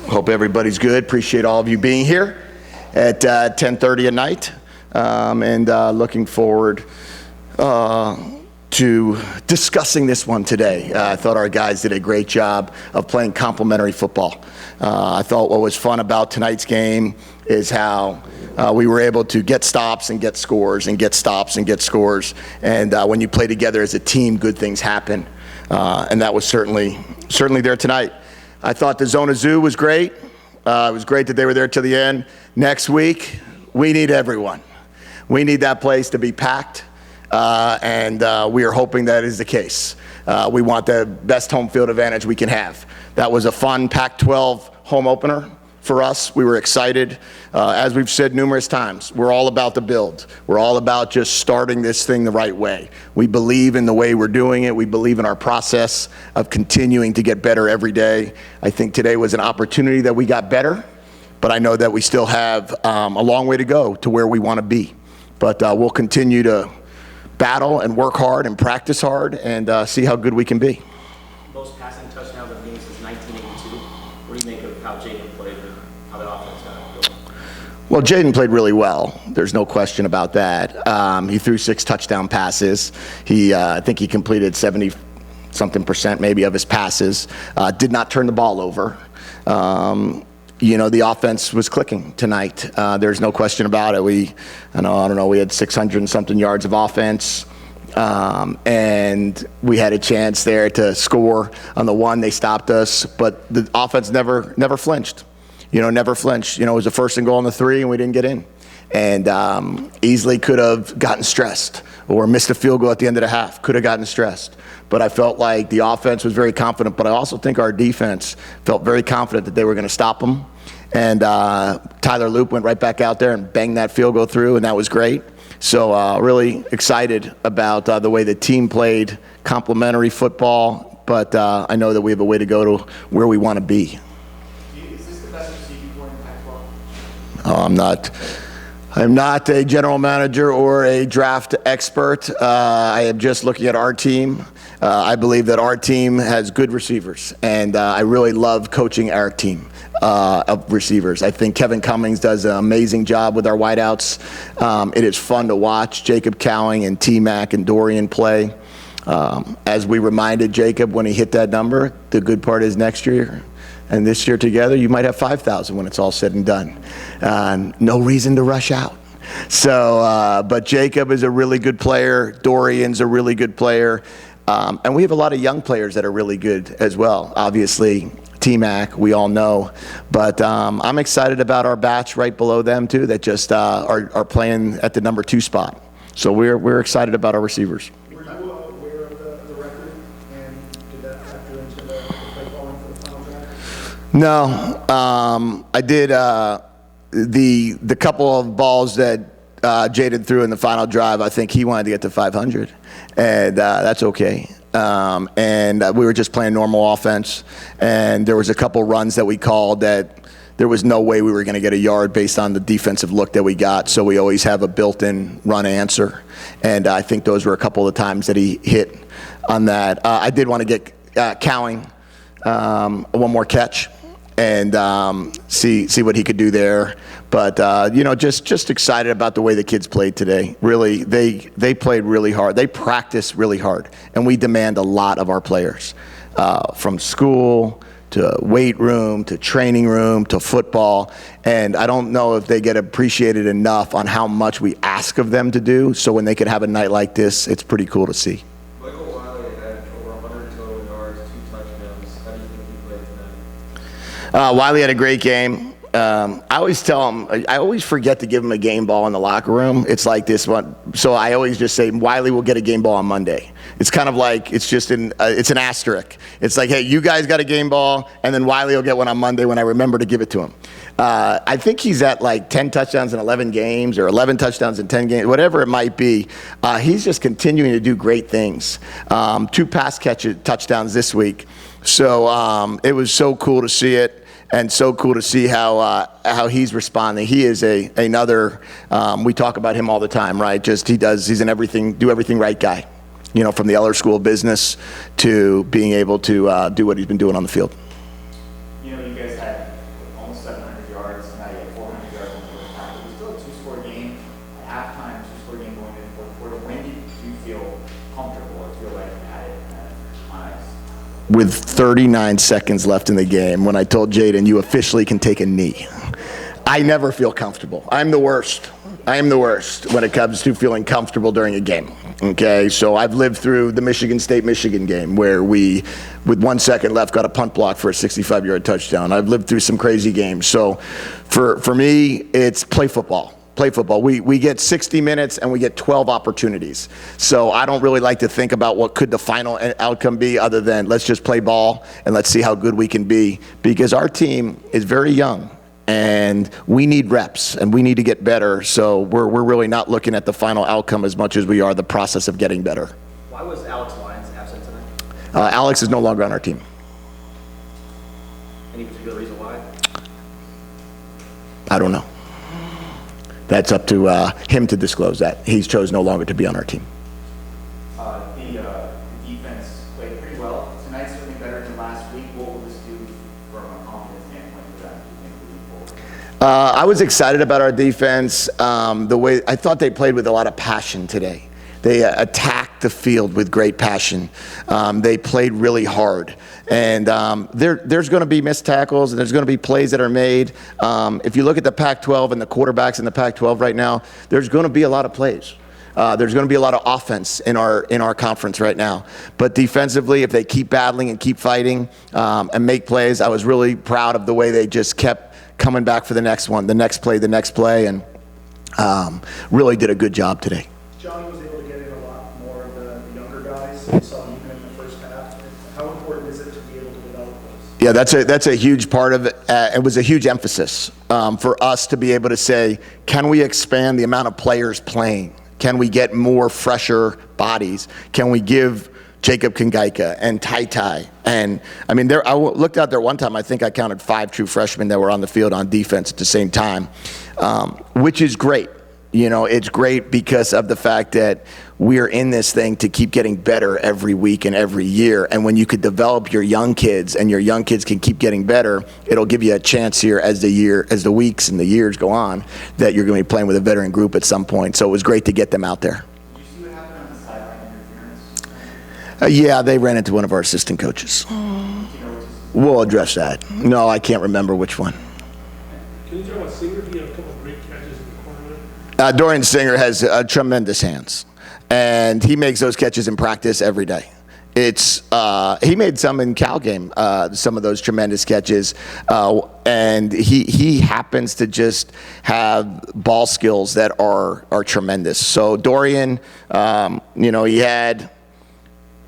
Hope everybody's good. Appreciate all of you being here at 10:30 at night, and looking forward to discussing this one today. I thought our guys did a great job of playing complementary football. I thought what was fun about tonight's game is how we were able to get stops and get scores and get stops and get scores. And when you play together as a team, good things happen. And that was certainly there tonight. I thought the Zona Zoo was great. It was great that they were there till the end. Next week, we need everyone. We need that place to be packed, and we are hoping that is the case. We want the best home field advantage we can have. That was a fun Pac-12 home opener for us. We were excited. As we've said numerous times, we're all about the build. We're all about just starting this thing the right way. We believe in the way we're doing it. We believe in our process of continuing to get better every day. I think today was an opportunity that we got better, but I know that we still have a long way to go to where we want to be. But we'll continue to battle and work hard and practice hard and see how good we can be. Most passing touchdowns in games since 1982. What do you think of how Jayden played and how the offense got going? Well, Jayden played really well. There's no question about that. He threw 6 touchdown passes. I think he completed 70-something% maybe of his passes. Did not turn the ball over. The offense was clicking tonight. There's no question about it. We had 600 and something yards of offense. And we had a chance there to score on the one. They stopped us, but the offense never flinched. Never flinched. It was a 1st and goal on the 3, and we didn't get in. And easily could have gotten stressed or missed a field goal at the end of the half. Could have gotten stressed. But I felt like the offense was very confident, but I also think our defense felt very confident that they were going to stop them. And Tyler Loop went right back out there and banged that field goal through, and that was great. So really excited about the way the team played complementary football, but I know that we have a way to go to where we want to be. Is this the best receiving corps in the Pac-12? I'm not a general manager or a draft expert. I am just looking at our team. I believe that our team has good receivers, and I really love coaching our team of receivers. I think Kevin Cummings does an amazing job with our wideouts. It is fun to watch Jacob Cowing and T-Mac and Dorian play. As we reminded Jacob when he hit that number, the good part is next year and this year together, you might have 5,000 when it's all said and done. No reason to rush out. So, but Jacob is a really good player. Dorian's a really good player. And we have a lot of young players that are really good as well. Obviously, T-Mac, we all know. But I'm excited about our batch right below them, too, that just are playing at the number 2 spot. So we're excited about our receivers. Were you aware of the record, and did that factor into the play calling for the final drive? No. I did the couple of balls that Jayden threw in the final drive. I think he wanted to get to 500, and that's okay. And we were just playing normal offense, and there was a couple runs that we called that there was no way we were going to get a yard based on the defensive look that we got, so we always have a built-in run answer, and I think those were a couple of times that he hit on that. I did want to get Cowing one more catch and see what he could do there. But just excited about the way the kids played today. Really, they played really hard. They practiced really hard, and we demand a lot of our players, from school to weight room to training room to football. And I don't know if they get appreciated enough on how much we ask of them to do. So when they can have a night like this, it's pretty cool to see. Wiley had over 100 total yards, 2 touchdowns. How do you think he played tonight? Wiley had a great game. I always tell him, I always forget to give him a game ball in the locker room. It's like this one. So I always just say, Wiley will get a game ball on Monday. It's kind of like, it's an asterisk. It's like, hey, you guys got a game ball, and then Wiley will get one on Monday when I remember to give it to him. I think he's at like 10 touchdowns in 11 games or 11 touchdowns in 10 games, whatever it might be. He's just continuing to do great things. 2 pass touchdowns this week. So it was so cool to see it. And so cool to see how he's responding. He is another. We talk about him all the time, right? He's an do everything right guy. From the Eller School of Business to being able to do what he's been doing on the field. You guys had with 39 seconds left in the game when I told Jaden, you officially can take a knee. I never feel comfortable. I'm the worst. I am the worst when it comes to feeling comfortable during a game. Okay, so I've lived through the Michigan State-Michigan game where we, with 1 second left, got a punt block for a 65-yard touchdown. I've lived through some crazy games. So for me, it's play football. Play football. We get 60 minutes and we get 12 opportunities. So I don't really like to think about what could the final outcome be other than let's just play ball and let's see how good we can be, because our team is very young. And we need reps, and we need to get better. So we're really not looking at the final outcome as much as we are the process of getting better. Why was Alex Lyons absent tonight? Alex is no longer on our team. Any particular reason why? I don't know. That's up to him to disclose that. He's chose no longer to be on our team. The defense played pretty well tonight, certainly better than last week. What will this do from a confidence standpoint for them, do you think, moving forward? I was excited about our defense. The way I thought they played with a lot of passion today. They attacked the field with great passion. They played really hard. And there's going to be missed tackles, and there's going to be plays that are made. If you look at the Pac-12 and the quarterbacks in the Pac-12 right now, there's going to be a lot of plays. There's going to be a lot of offense in our conference right now. But defensively, if they keep battling and keep fighting and make plays, I was really proud of the way they just kept coming back for the next one, the next play, and really did a good job today. Johnny was able to get in a lot more of the younger guys. We saw even in the first half. How important is it to be able to develop those? Yeah, that's a huge part of it. It was a huge emphasis for us to be able to say, can we expand the amount of players playing? Can we get more fresher bodies? Can we give Jacob Kangaika and Tai? And I mean, I looked out there one time, I think I counted 5 true freshmen that were on the field on defense at the same time, which is great. You know, it's great because of the fact that we're in this thing to keep getting better every week and every year. And when you could develop your young kids and your young kids can keep getting better, it'll give you a chance here as the weeks and the years go on that you're going to be playing with a veteran group at some point. So it was great to get them out there. Did you see what happened on the sideline interference? Yeah, they ran into one of our assistant coaches. We'll address that. No, I can't remember which one. Can you talk about Singer? He had a couple of great catches in the corner. Dorian Singer has tremendous hands, and he makes those catches in practice every day. He made some in Cal game, some of those tremendous catches, and he happens to just have ball skills that are tremendous. So Dorian, he had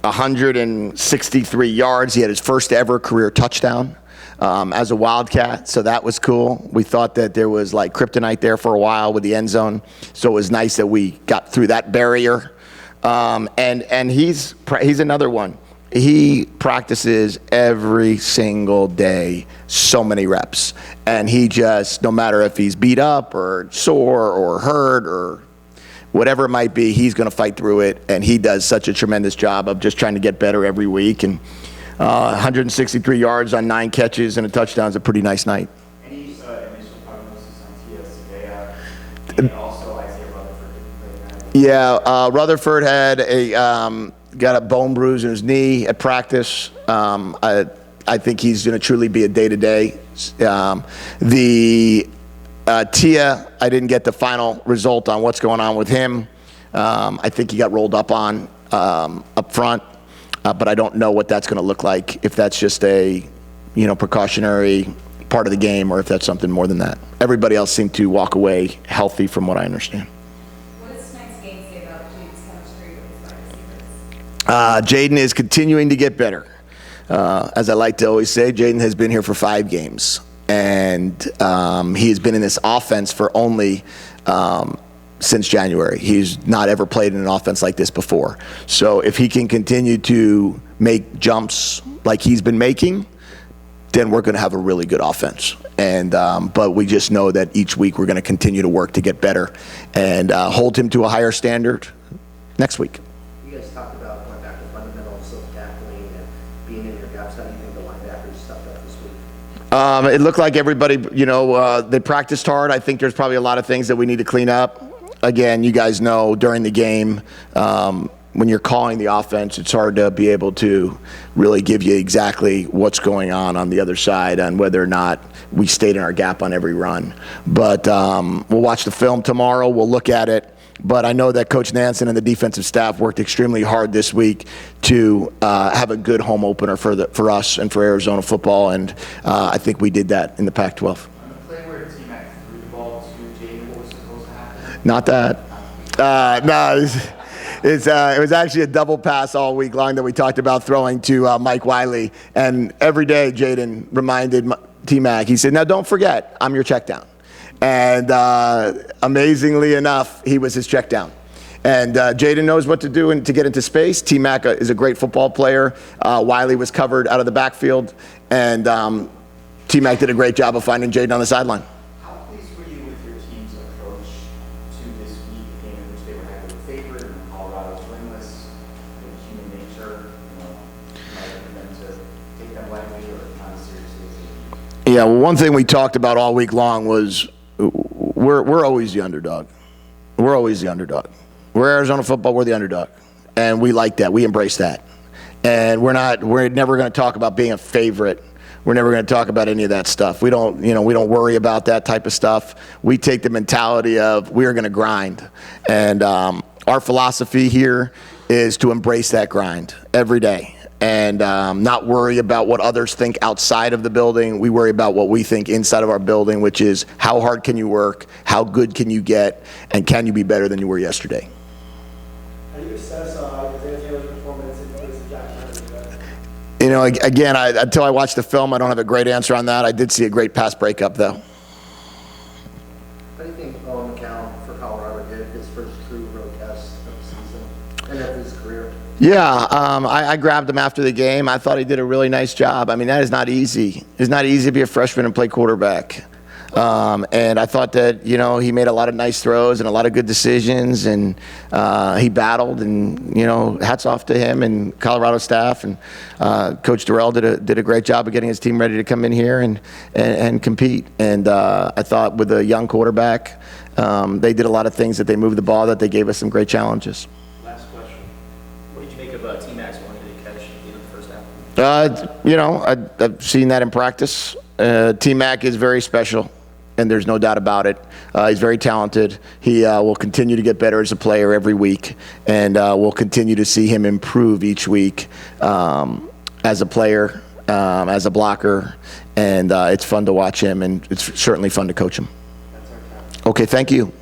163 yards. He had his first ever career touchdown as a Wildcat, so that was cool. We thought that there was like kryptonite there for a while with the end zone, so it was nice that we got through that barrier. And he's another one. He practices every single day, so many reps, and he just, no matter if he's beat up or sore or hurt or whatever it might be, he's going to fight through it, and he does such a tremendous job of just trying to get better every week. And 163 yards on 9 catches and a touchdown is a pretty nice night. Any initial prognosis on T.S. today? And also Isaiah Rutherford. Yeah, Rutherford had got a bone bruise in his knee at practice. I think he's going to truly be a day-to-day. Tia, I didn't get the final result on what's going on with him. I think he got rolled up on up front, but I don't know what that's going to look like, if that's just a precautionary part of the game or if that's something more than that. Everybody else seemed to walk away healthy from what I understand. What does tonight's game say about Jaden's chemistry with his wide receivers? Jaden is continuing to get better. As I like to always say, Jaden has been here for 5 games. And he has been in this offense for only since January. He's not ever played in an offense like this before. So if he can continue to make jumps like he's been making, then we're going to have a really good offense. And but we just know that each week we're going to continue to work to get better and hold him to a higher standard next week. You guys talked about going back to fundamentals of tackling and being in your gaps. How do you think the linebackers stepped up this week? It looked like everybody, they practiced hard. I think there's probably a lot of things that we need to clean up. Again, you guys know during the game, when you're calling the offense, it's hard to be able to really give you exactly what's going on the other side and whether or not we stayed in our gap on every run. But we'll watch the film tomorrow. We'll look at it. But I know that Coach Nansen and the defensive staff worked extremely hard this week to have a good home opener for us and for Arizona football, and I think we did that in the Pac-12. On the play where T-Mac threw the ball to Jade, what was supposed to happen? Not that. No, it was actually a double pass all week long that we talked about throwing to Mike Wiley. And every day, Jaden reminded T-Mac, he said, now don't forget, I'm your check down. And amazingly enough, he was his check down. And Jaden knows what to do to get into space. T-Mac is a great football player. Wiley was covered out of the backfield. And T-Mac did a great job of finding Jaden on the sideline. How pleased were you with your team's approach to this week, a game in which they were heavily favored, and Colorado's winless, with human nature, for them to take them lightly or not as seriously as they do? Yeah, well, one thing we talked about all week long was we're always the underdog. We're always the underdog. We're Arizona football, we're the underdog. And we like that. We embrace that. And we're never going to talk about being a favorite. We're never going to talk about any of that stuff. We don't worry about that type of stuff. We take the mentality of we're going to grind. And our philosophy here is to embrace that grind every day and not worry about what others think outside of the building. We worry about what we think inside of our building, which is how hard can you work, how good can you get, and can you be better than you were yesterday? How do you assess Isaiah Taylor's performance in place of Jack Leonard? You know, again, until I watched the film, I don't have a great answer on that. I did see a great pass breakup, though. What do you think Owen McCown for Colorado did his first true road test of the season and of his career? Yeah, I grabbed him after the game. I thought he did a really nice job. I mean, that is not easy. It's not easy to be a freshman and play quarterback. And I thought that, he made a lot of nice throws and a lot of good decisions, and he battled, and, hats off to him and Colorado staff. And Coach Durrell did a great job of getting his team ready to come in here and compete. And I thought with a young quarterback, they did a lot of things that they moved the ball, that they gave us some great challenges. Last question. What did you make of T-Mac's one-handed catch at the end of the first half? I've seen that in practice. T-Mac is very special, and there's no doubt about it. He's very talented. He will continue to get better as a player every week, and we'll continue to see him improve each week as a player, as a blocker, and it's fun to watch him, and it's certainly fun to coach him. Okay, thank you.